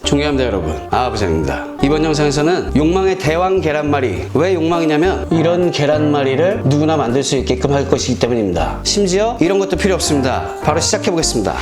존경합니다 여러분, 아부장입니다. 이번 영상에서는 욕망의 대왕 계란말이, 왜 욕망이냐면 이런 계란말이를 누구나 만들 수 있게끔 할 것이기 때문입니다. 심지어 이런 것도 필요 없습니다. 바로 시작해 보겠습니다.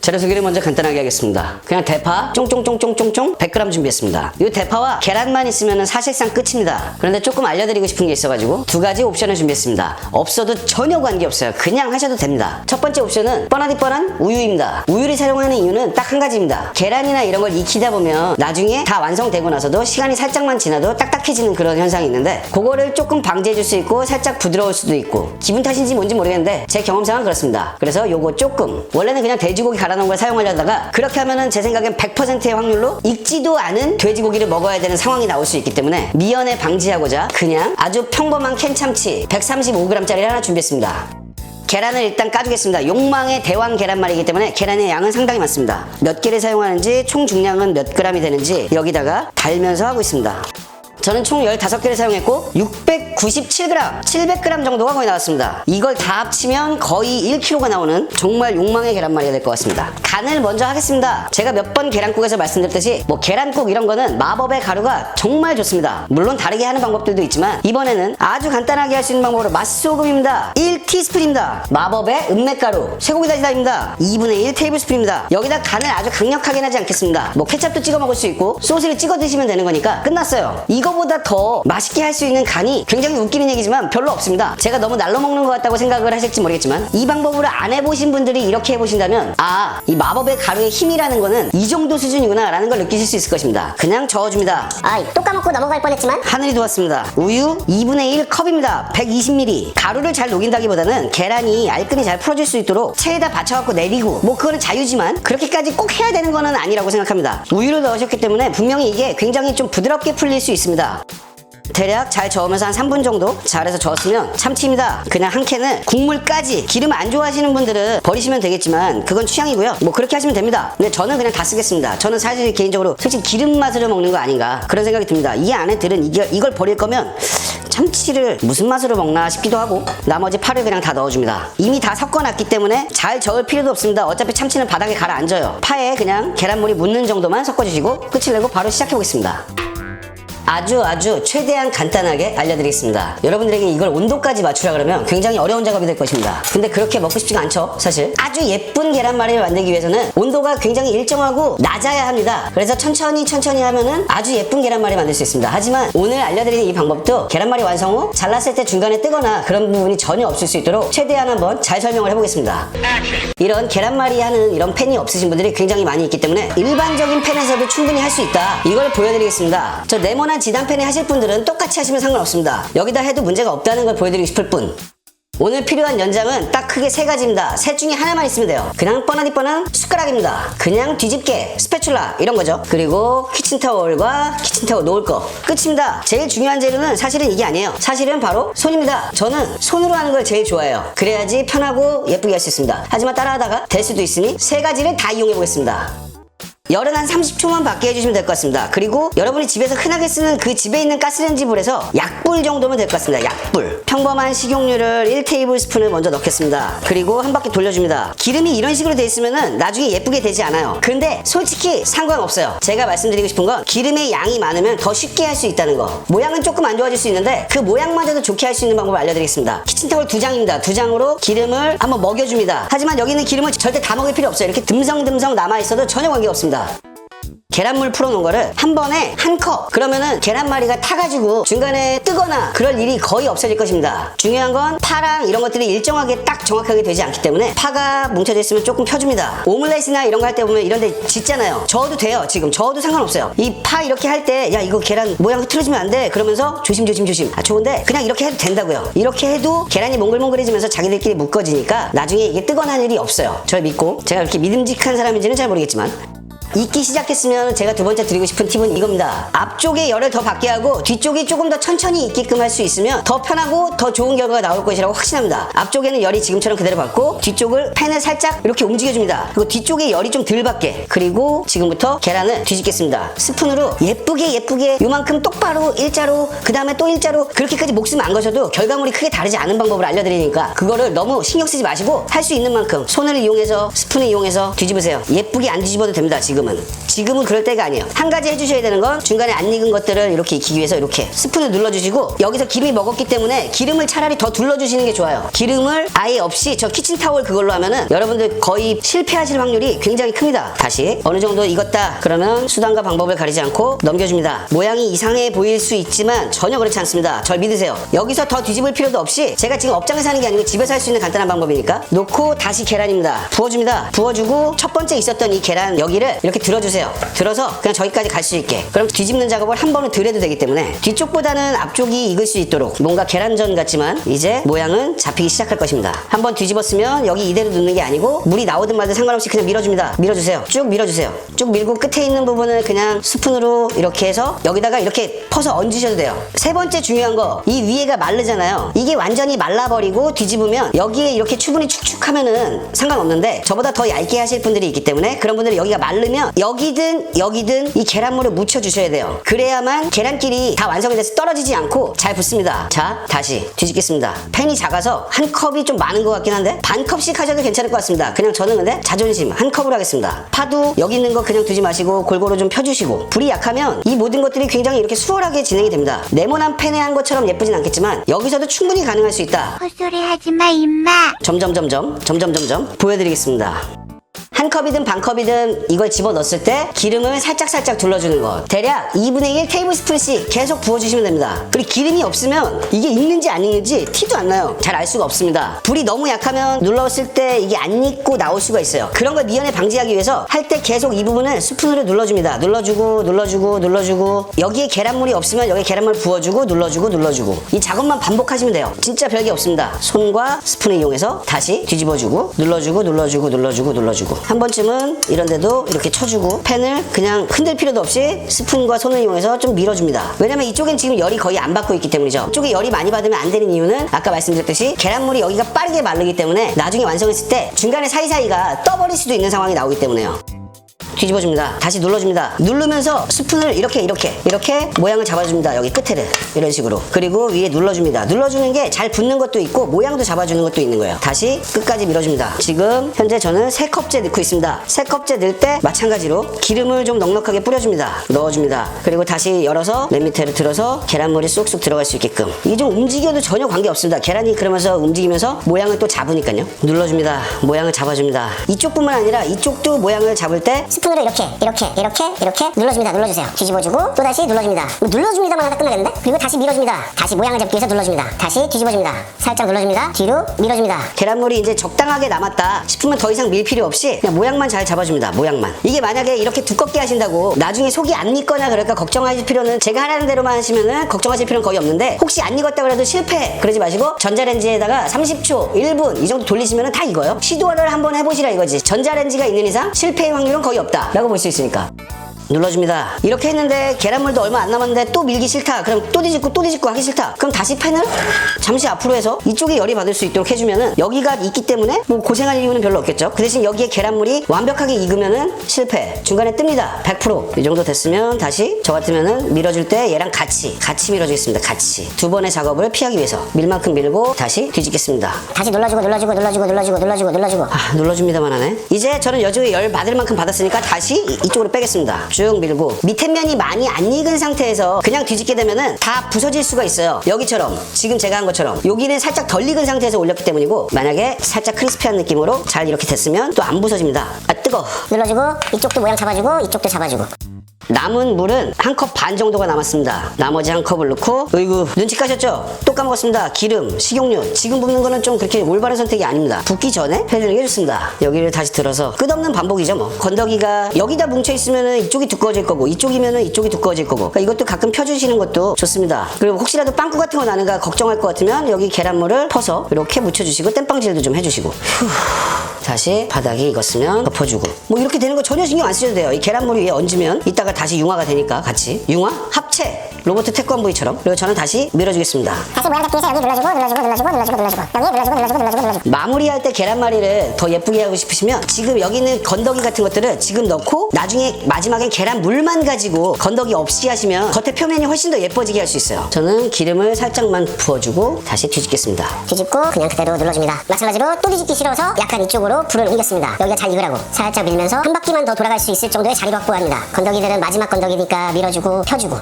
재료 소개를 먼저 간단하게 하겠습니다. 그냥 대파 쫑쫑쫑쫑쫑쫑 100g 준비했습니다. 이 대파와 계란만 있으면 사실상 끝입니다. 그런데 조금 알려드리고 싶은 게 있어가지고 두 가지 옵션을 준비했습니다. 없어도 전혀 관계없어요. 그냥 하셔도 됩니다. 첫 번째 옵션은 뻔하디 뻔한 우유입니다. 우유를 사용하는 이유는 딱 한 가지입니다. 계란이나 이런 걸 익히다 보면 나중에 다 완성되고 나서도 시간이 살짝만 지나도 딱딱해지는 그런 현상이 있는데, 그거를 조금 방지해줄 수 있고 살짝 부드러울 수도 있고, 기분 탓인지 뭔지 모르겠는데 제 경험상은 그렇습니다. 그래서 요거 조금, 원래는 그냥 돼지고기 갈아놓은 걸 사용하려다가 그렇게 하면은 제 생각엔 100%의 확률로 익지도 않은 돼지고기를 먹어야 되는 상황이 나올 수 있기 때문에 미연에 방지하고자 그냥 아주 평범한 캔 참치 135g짜리를 하나 준비했습니다. 계란을 일단 까주겠습니다. 욕망의 대왕 계란말이기 때문에 계란의 양은 상당히 많습니다. 몇 개를 사용하는지, 총 중량은 몇 g이 되는지 여기다가 달면서 하고 있습니다. 저는 총 15개를 사용했고 697g, 700g 정도가 거의 나왔습니다. 이걸 다 합치면 거의 1kg가 나오는 정말 욕망의 계란말이가 될 것 같습니다. 간을 먼저 하겠습니다. 제가 몇 번 계란국에서 말씀드렸듯이 계란국 이런 거는 마법의 가루가 정말 좋습니다. 물론 다르게 하는 방법들도 있지만 이번에는 아주 간단하게 할 수 있는 방법으로 맛소금입니다. 1티스푼입니다. 마법의 은맥가루, 쇠고기 다시다입니다. 2분의 1테이블스푼입니다. 여기다 간을 아주 강력하게 하지 않겠습니다. 케찹도 찍어 먹을 수 있고 소스를 찍어 드시면 되는 거니까 끝났어요. 이거보다 더 맛있게 할 수 있는 간이, 굉장히 웃기는 얘기지만 별로 없습니다. 제가 너무 날로 먹는 것 같다고 생각을 하실지 모르겠지만 이 방법으로 안 해보신 분들이 이렇게 해보신다면, 아, 이 마법의 가루의 힘이라는 거는 이 정도 수준이구나 라는 걸 느끼실 수 있을 것입니다. 그냥 저어줍니다. 또 까먹고 넘어갈 뻔했지만 하늘이 도왔습니다. 우유 2분의 1 컵입니다. 120ml. 가루를 잘 녹인다기보다는 계란이 알끈히 잘 풀어질 수 있도록 체에다 받쳐갖고 내리고, 그거는 자유지만 그렇게까지 꼭 해야 되는 거는 아니라고 생각합니다. 우유를 넣으셨기 때문에 분명히 이게 굉장히 좀 부드럽게 풀릴 수 있습니다. 대략 잘 저으면서 한 3분 정도 잘해서 저었으면 참치입니다. 그냥 한 캔을 국물까지, 기름 안 좋아하시는 분들은 버리시면 되겠지만 그건 취향이고요. 그렇게 하시면 됩니다. 근데 저는 그냥 다 쓰겠습니다. 저는 사실 개인적으로 솔직히 기름 맛으로 먹는 거 아닌가 그런 생각이 듭니다. 이 안에 들은 이걸 버릴 거면 참치를 무슨 맛으로 먹나 싶기도 하고, 나머지 파를 그냥 다 넣어줍니다. 이미 다 섞어놨기 때문에 잘 저을 필요도 없습니다. 어차피 참치는 바닥에 가라앉아요. 파에 그냥 계란물이 묻는 정도만 섞어주시고 끝을 내고 바로 시작해보겠습니다. 아주 최대한 간단하게 알려드리겠습니다. 여러분들에게 이걸 온도까지 맞추라 그러면 굉장히 어려운 작업이 될 것입니다. 근데 그렇게 먹고 싶지가 않죠, 사실. 아주 예쁜 계란말이를 만들기 위해서는 온도가 굉장히 일정하고 낮아야 합니다. 그래서 천천히 하면은 아주 예쁜 계란말이 만들 수 있습니다. 하지만 오늘 알려드리는 이 방법도 계란말이 완성 후 잘랐을 때 중간에 뜨거나 그런 부분이 전혀 없을 수 있도록 최대한 한번 잘 설명을 해보겠습니다. 이런 계란말이 하는 이런 팬이 없으신 분들이 굉장히 많이 있기 때문에 일반적인 팬에서도 충분히 할 수 있다, 이걸 보여드리겠습니다. 저 네모난 지단팬에 하실 분들은 똑같이 하시면 상관없습니다. 여기다 해도 문제가 없다는 걸 보여드리고 싶을 뿐. 오늘 필요한 연장은 딱 크게 3가지입니다. 셋 중에 하나만 있으면 돼요. 그냥 뻔하디 뻔한 숟가락입니다. 그냥 뒤집개, 스패츌라 이런 거죠. 그리고 키친타월과 키친타월 놓을 거, 끝입니다. 제일 중요한 재료는 사실은 이게 아니에요. 사실은 바로 손입니다. 저는 손으로 하는 걸 제일 좋아해요. 그래야지 편하고 예쁘게 할 수 있습니다. 하지만 따라하다가 될 수도 있으니 3가지를 다 이용해 보겠습니다. 열은 한 30초만 받게 해주시면 될 것 같습니다. 그리고 여러분이 집에서 흔하게 쓰는 그 집에 있는 가스레인지 불에서 약불 정도면 될 것 같습니다. 약불. 평범한 식용유를 1테이블스푼을 먼저 넣겠습니다. 그리고 한 바퀴 돌려줍니다. 기름이 이런 식으로 돼 있으면은 나중에 예쁘게 되지 않아요. 근데 솔직히 상관없어요. 제가 말씀드리고 싶은 건 기름의 양이 많으면 더 쉽게 할 수 있다는 거. 모양은 조금 안 좋아질 수 있는데 그 모양마저도 좋게 할 수 있는 방법을 알려드리겠습니다. 키친타월 2장입니다. 2장으로 기름을 한번 먹여줍니다. 하지만 여기 있는 기름을 절대 다 먹을 필요 없어요. 이렇게 듬성듬성 남아있어도 전혀 관계없습니다. 계란물 풀어놓은 거를 한 번에 한 컵, 그러면은 계란말이가 타가지고 중간에 뜨거나 그럴 일이 거의 없어질 것입니다. 중요한 건 파랑 이런 것들이 일정하게 딱 정확하게 되지 않기 때문에 파가 뭉쳐져 있으면 조금 펴줍니다. 오믈렛이나 이런 거 할 때 보면 이런 데 짓잖아요. 저어도 돼요. 지금 저어도 상관없어요. 이 파 이렇게 할 때 야 이거 계란 모양 흐트러지면 안 돼 그러면서 조심. 좋은데 그냥 이렇게 해도 된다고요. 이렇게 해도 계란이 몽글몽글해지면서 자기들끼리 묶어지니까 나중에 이게 뜨거나 할 일이 없어요. 저를 믿고, 제가 이렇게 믿음직한 사람인지는 잘 모르겠지만 익기 시작했으면 제가 두 번째 드리고 싶은 팁은 이겁니다. 앞쪽에 열을 더 받게 하고 뒤쪽이 조금 더 천천히 익게끔 할 수 있으면 더 편하고 더 좋은 결과가 나올 것이라고 확신합니다. 앞쪽에는 열이 지금처럼 그대로 받고 뒤쪽을 팬을 살짝 이렇게 움직여줍니다. 그리고 뒤쪽에 열이 좀 덜 받게. 그리고 지금부터 계란을 뒤집겠습니다. 스푼으로 예쁘게 요만큼 똑바로 일자로 그 다음에 또 일자로 그렇게까지 목숨 안 거셔도 결과물이 크게 다르지 않은 방법을 알려드리니까 그거를 너무 신경 쓰지 마시고 할 수 있는 만큼 손을 이용해서 스푼을 이용해서 뒤집으세요. 예쁘게 안 뒤집어도 됩니다. 지금은 그럴 때가 아니에요. 한 가지 해주셔야 되는 건 중간에 안 익은 것들을 이렇게 익히기 위해서 이렇게 스푼을 눌러주시고 여기서 기름이 먹었기 때문에 기름을 차라리 더 둘러주시는 게 좋아요. 기름을 아예 없이 저 키친타올 그걸로 하면은 여러분들 거의 실패하실 확률이 굉장히 큽니다. 다시 어느 정도 익었다 그러면 수단과 방법을 가리지 않고 넘겨줍니다. 모양이 이상해 보일 수 있지만 전혀 그렇지 않습니다. 절 믿으세요. 여기서 더 뒤집을 필요도 없이 제가 지금 업장에서 하는 게 아니고 집에서 할 수 있는 간단한 방법이니까 놓고 다시 계란입니다. 부어줍니다. 부어주고 첫 번째 있었던 이 계란 여기를 이렇게 들어주세요. 들어서 그냥 저기까지 갈 수 있게. 그럼 뒤집는 작업을 한 번은 덜 해도 되기 때문에 뒤쪽보다는 앞쪽이 익을 수 있도록 뭔가 계란전 같지만 이제 모양은 잡히기 시작할 것입니다. 한번 뒤집었으면 여기 이대로 넣는 게 아니고 물이 나오든 말든 상관없이 그냥 밀어줍니다. 밀어주세요. 쭉 밀어주세요. 쭉 밀고 끝에 있는 부분을 그냥 스푼으로 이렇게 해서 여기다가 이렇게 퍼서 얹으셔도 돼요. 세 번째 중요한 거, 이 위에가 마르잖아요. 이게 완전히 말라버리고 뒤집으면 여기에 이렇게 추분이 축축하면은 상관없는데 저보다 더 얇게 하실 분들이 있기 때문에 그런 분들은 여기가 마르면 여기든 이 계란물을 묻혀주셔야 돼요. 그래야만 계란끼리 다 완성이 돼서 떨어지지 않고 잘 붙습니다. 자, 다시 뒤집겠습니다. 팬이 작아서 한 컵이 좀 많은 것 같긴 한데 반 컵씩 하셔도 괜찮을 것 같습니다. 그냥 저는 근데 자존심 한 컵으로 하겠습니다. 파도 여기 있는 거 그냥 두지 마시고 골고루 좀 펴주시고 불이 약하면 이 모든 것들이 굉장히 이렇게 수월하게 진행이 됩니다. 네모난 팬에 한 것처럼 예쁘진 않겠지만 여기서도 충분히 가능할 수 있다. 헛소리 하지마 임마. 점점점점 보여드리겠습니다. 한 컵이든 반 컵이든 이걸 집어넣었을 때 기름을 살짝 둘러주는 것. 대략 2분의 1 테이블스푼씩 계속 부어주시면 됩니다. 그리고 기름이 없으면 이게 익는지 안 익는지 티도 안 나요. 잘 알 수가 없습니다. 불이 너무 약하면 눌렀을 때 이게 안 익고 나올 수가 있어요. 그런 걸 미연에 방지하기 위해서 할 때 계속 이 부분을 스푼으로 눌러줍니다. 눌러주고 여기에 계란물이 없으면 여기에 계란물 부어주고 눌러주고 이 작업만 반복하시면 돼요. 진짜 별게 없습니다. 손과 스푼을 이용해서 다시 뒤집어주고 눌러주고 한 번쯤은 이런 데도 이렇게 쳐주고 팬을 그냥 흔들 필요도 없이 스푼과 손을 이용해서 좀 밀어줍니다. 왜냐면 이쪽엔 지금 열이 거의 안 받고 있기 때문이죠. 이쪽에 열이 많이 받으면 안 되는 이유는 아까 말씀드렸듯이 계란물이 여기가 빠르게 마르기 때문에 나중에 완성했을 때 중간에 사이사이가 떠버릴 수도 있는 상황이 나오기 때문에요. 뒤집어줍니다. 다시 눌러줍니다. 누르면서 스푼을 이렇게 모양을 잡아줍니다. 여기 끝에를 이런 식으로. 그리고 위에 눌러줍니다. 눌러주는 게 잘 붙는 것도 있고 모양도 잡아주는 것도 있는 거예요. 다시 끝까지 밀어줍니다. 지금 현재 저는 3컵째 넣고 있습니다. 3컵째 넣을 때 마찬가지로 기름을 좀 넉넉하게 뿌려줍니다. 넣어줍니다. 그리고 다시 열어서 맨 밑에를 들어서 계란물이 쏙쏙 들어갈 수 있게끔. 이게 좀 움직여도 전혀 관계없습니다. 계란이 그러면서 움직이면서 모양을 또 잡으니까요. 눌러줍니다. 모양을 잡아줍니다. 이쪽뿐만 아니라 이쪽도 모양을 잡을 때 스푼으로 이렇게 눌러주세요. 뒤집어주고 또다시 눌러줍니다. 눌러줍니다만 하다 끝나겠는데? 그리고 다시 밀어줍니다. 다시 모양을 잡기 위해서 눌러줍니다. 다시 뒤집어줍니다. 살짝 눌러줍니다. 뒤로 밀어줍니다. 계란물이 이제 적당하게 남았다 싶으면 더 이상 밀 필요 없이 그냥 모양만 잘 잡아줍니다. 모양만. 이게 만약에 이렇게 두껍게 하신다고 나중에 속이 안 익거나 그럴까 걱정하실 필요는 제가 하라는 대로만 하시면은 걱정하실 필요는 거의 없는데 혹시 안 익었다 그래도 실패 그러지 마시고 전자레인지에다가 30초, 1분 이 정도 돌리시면은 다 익어요. 시도를 한번 해보시라 이거지. 전자레인지가 있는 이상 실패의 확률은 거의 없다 라고 볼 수 있으니까. 눌러줍니다. 이렇게 했는데 계란물도 얼마 안 남았는데 또 밀기 싫다. 그럼 또 뒤집고 하기 싫다. 그럼 다시 팬을 잠시 앞으로 해서 이쪽에 열이 받을 수 있도록 해주면은 여기가 있기 때문에 뭐 고생할 이유는 별로 없겠죠. 그 대신 여기에 계란물이 완벽하게 익으면은 실패. 중간에 뜹니다. 100%. 이 정도 됐으면 다시 저 같으면은 밀어줄 때 얘랑 같이 밀어주겠습니다. 같이. 두 번의 작업을 피하기 위해서 밀만큼 밀고 다시 뒤집겠습니다. 다시 눌러주고 눌러줍니다만 하네. 이제 저는 여주에 열 받을 만큼 받았으니까 다시 이쪽으로 빼겠습니다. 쭉 밀고 밑에 면이 많이 안 익은 상태에서 그냥 뒤집게 되면은 다 부서질 수가 있어요. 여기처럼 지금 제가 한 것처럼 여기는 살짝 덜 익은 상태에서 올렸기 때문이고 만약에 살짝 크리스피한 느낌으로 잘 이렇게 됐으면 또 안 부서집니다. 아 뜨거. 눌러주고 이쪽도 모양 잡아주고 이쪽도 잡아주고. 남은 물은 한 컵 반 정도가 남았습니다. 나머지 한 컵을 넣고 어이구 눈치 까셨죠? 또 까먹었습니다. 기름, 식용유. 지금 붓는 거는 좀 그렇게 올바른 선택이 아닙니다. 붓기 전에 해주는 게 좋습니다. 여기를 다시 들어서 끝없는 반복이죠 뭐. 건더기가 여기다 뭉쳐있으면 이쪽이 두꺼워질 거고 이쪽이면 이쪽이 두꺼워질 거고 그러니까 이것도 가끔 펴주시는 것도 좋습니다. 그리고 혹시라도 빵꾸 같은 거 나는가 걱정할 것 같으면 여기 계란물을 퍼서 이렇게 묻혀주시고 땜빵질도 좀 해주시고 다시 바닥이 익었으면 덮어주고 뭐 이렇게 되는 거 전혀 신경 안 쓰셔도 돼요. 이 계란물 위에 얹으면 이따가 다시 융화가 되니까 같이 융화 합체 로봇 태권브이처럼. 그리고 저는 다시 밀어주겠습니다. 다시 모양 잡기 위해서 여기 눌러주고 여기 눌러주고 마무리할 때 계란말이를 더 예쁘게 하고 싶으시면 지금 여기 있는 건더기 같은 것들을 지금 넣고 나중에 마지막엔 계란물만 가지고 건더기 없이 하시면 겉에 표면이 훨씬 더 예뻐지게 할 수 있어요. 저는 기름을 살짝만 부어주고 다시 뒤집겠습니다. 뒤집고 그냥 그대로 눌러줍니다. 마찬가지로 또 뒤집기 싫어서 약간 이쪽으로 불을 옮겼습니다. 여기가 잘 익으라고 살짝 밀면서 한 바퀴만 더 돌아갈 수 있을 정도의 자리로 확보합니다. 건더기들은 마지막 건더기니까 밀어주고 펴주고.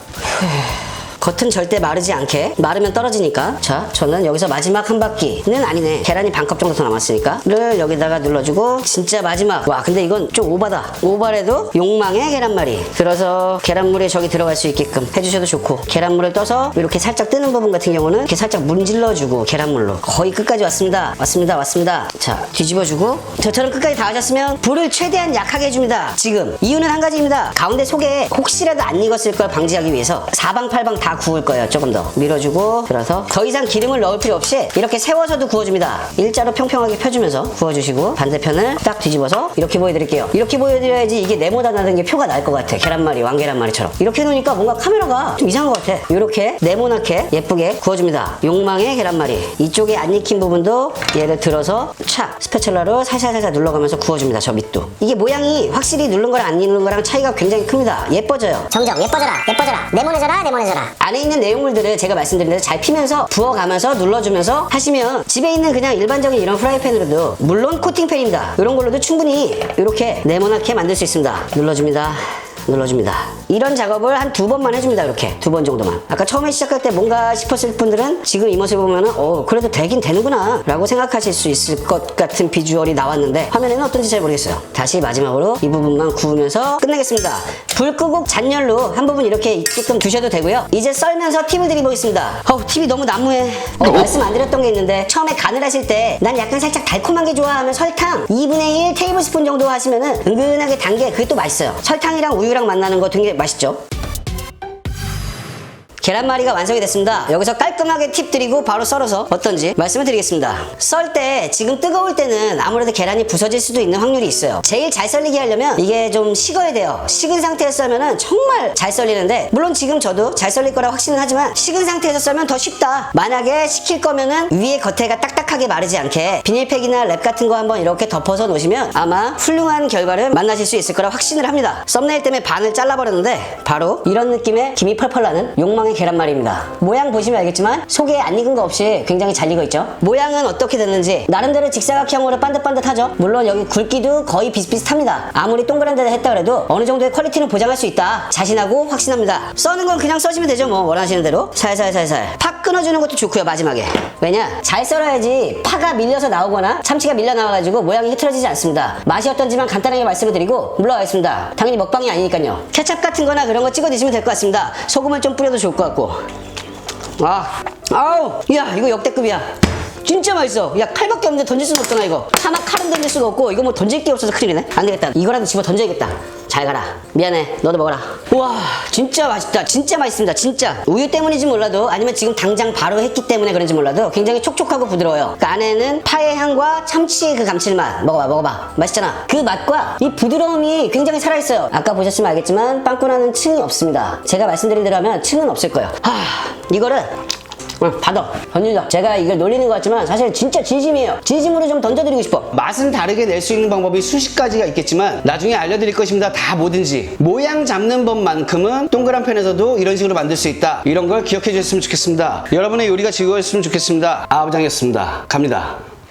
겉은 절대 마르지 않게, 마르면 떨어지니까. 자, 저는 여기서 마지막 한 바퀴는 아니네, 계란이 반컵 정도 더 남았으니까 를 여기다가 눌러주고 진짜 마지막. 와, 근데 이건 좀 오바다. 오바래도 욕망의 계란말이. 들어서 계란물에 저기 들어갈 수 있게끔 해주셔도 좋고, 계란물을 떠서 이렇게 살짝 뜨는 부분 같은 경우는 이렇게 살짝 문질러주고 계란물로 거의 끝까지 왔습니다. 왔습니다. 자, 뒤집어주고 저처럼 끝까지 다 하셨으면 불을 최대한 약하게 해줍니다. 지금 이유는 한 가지입니다. 가운데 속에 혹시라도 안 익었을 걸 방지하기 위해서 사방팔방 다 구울 거예요. 조금 더 밀어주고 들어서 더 이상 기름을 넣을 필요 없이 이렇게 세워서도 구워줍니다. 일자로 평평하게 펴주면서 구워주시고 반대편을 딱 뒤집어서 이렇게 보여드릴게요. 이렇게 보여드려야지 이게 네모다 나는 게 표가 날 것 같아. 계란말이, 왕계란말이처럼 이렇게 해놓으니까 뭔가 카메라가 좀 이상한 것 같아. 이렇게 네모나게 예쁘게 구워줍니다. 욕망의 계란말이. 이쪽에 안 익힌 부분도 얘를 들어서 착 스패츌러로 살살살살 눌러가면서 구워줍니다. 저 밑도. 이게 모양이 확실히 누른 거랑 안 누른 거랑 차이가 굉장히 큽니다. 예뻐져요. 정정 예뻐져라 네모내져라. 안에 있는 내용물들을 제가 말씀드린 대로 잘 피면서 부어가면서 눌러주면서 하시면 집에 있는 그냥 일반적인 이런 프라이팬으로도, 물론 코팅팬입니다, 이런 걸로도 충분히 이렇게 네모나게 만들 수 있습니다. 눌러줍니다. 이런 작업을 한 2번만 해줍니다. 이렇게 2번 정도만. 아까 처음에 시작할 때 뭔가 싶었을 분들은 지금 이 모습을 보면은 그래도 되긴 되는구나 라고 생각하실 수 있을 것 같은 비주얼이 나왔는데 화면에는 어떤지 잘 모르겠어요. 다시 마지막으로 이 부분만 구우면서 끝내겠습니다. 불 끄고 잔열로 한 부분 이렇게 익게끔 두셔도 되고요. 이제 썰면서 팁을 드리보겠습니다. 팁이 너무 난무해. 말씀 안 드렸던 게 있는데, 처음에 간을 하실 때 난 약간 살짝 달콤한 게 좋아 하면 설탕 2분의 1 테이블스푼 정도 하시면은 은근하게 단 게 그게 또 맛있어요. 설탕이랑 우유랑 만나는 거 되게 맛있죠. 계란말이가 완성이 됐습니다. 여기서 깔끔하게 팁 드리고 바로 썰어서 어떤지 말씀을 드리겠습니다. 썰 때 지금 뜨거울 때는 아무래도 계란이 부서질 수도 있는 확률이 있어요. 제일 잘 썰리게 하려면 이게 좀 식어야 돼요. 식은 상태에서 썰면은 정말 잘 썰리는데, 물론 지금 저도 잘 썰릴 거라 확신은 하지만 식은 상태에서 썰면 더 쉽다. 만약에 식힐 거면은 위에 겉에가 딱딱하게 마르지 않게 비닐팩이나 랩 같은 거 한번 이렇게 덮어서 놓으시면 아마 훌륭한 결과를 만나실 수 있을 거라 확신을 합니다. 썸네일 때문에 반을 잘라버렸는데 바로 이런 느낌의 김이 펄펄 나는 욕망의 계란말이입니다. 모양 보시면 알겠지만 속에 안 익은 거 없이 굉장히 잘 익어 있죠. 모양은 어떻게 됐는지 나름대로 직사각형으로 반듯반듯하죠. 물론 여기 굵기도 거의 비슷비슷합니다. 아무리 동그란 데다 했다 그래도 어느 정도의 퀄리티는 보장할 수 있다 자신하고 확신합니다. 써는 건 그냥 써시면 되죠. 뭐 원하시는 대로 살살살살 팍 끊어주는 것도 좋고요. 마지막에 왜냐, 잘 썰어야지 파가 밀려서 나오거나 참치가 밀려 나와가지고 모양이 흐트러지지 않습니다. 맛이 어떤지만 간단하게 말씀을 드리고 물러가겠습니다. 당연히 먹방이 아니니까요. 케첩 같은 거나 그런 거 찍어 드시면 될 것 같습니다. 소금을 좀 뿌려도 좋을 것 같고. 아우, 야, 이거 역대급이야. 진짜 맛있어. 야, 칼밖에 없는데 던질 수는 없잖아. 이거 차마 칼은 던질 수가 없고, 이거 뭐 던질 게 없어서 큰일이네. 안 되겠다. 이거라도 집어 던져야겠다. 잘 가라. 미안해. 너도 먹어라. 우와, 진짜 맛있다. 진짜 맛있습니다. 진짜. 우유 때문인지 몰라도, 아니면 지금 당장 바로 했기 때문에 그런지 몰라도 굉장히 촉촉하고 부드러워요. 그 안에는 파의 향과 참치의 그 감칠맛. 먹어봐. 맛있잖아. 그 맛과 이 부드러움이 굉장히 살아있어요. 아까 보셨으면 알겠지만 빵꾸나는 층이 없습니다. 제가 말씀드린 대로 하면 층은 없을 거예요. 이거를 받아. 던지자. 제가 이걸 놀리는 것 같지만 사실 진짜 진심이에요. 진심으로 좀 던져드리고 싶어. 맛은 다르게 낼 수 있는 방법이 수십 가지가 있겠지만 나중에 알려드릴 것입니다. 다 뭐든지 모양 잡는 법만큼은 동그란 펜에서도 이런 식으로 만들 수 있다. 이런 걸 기억해 주셨으면 좋겠습니다. 여러분의 요리가 즐거웠으면 좋겠습니다. 아부장이었습니다. 갑니다.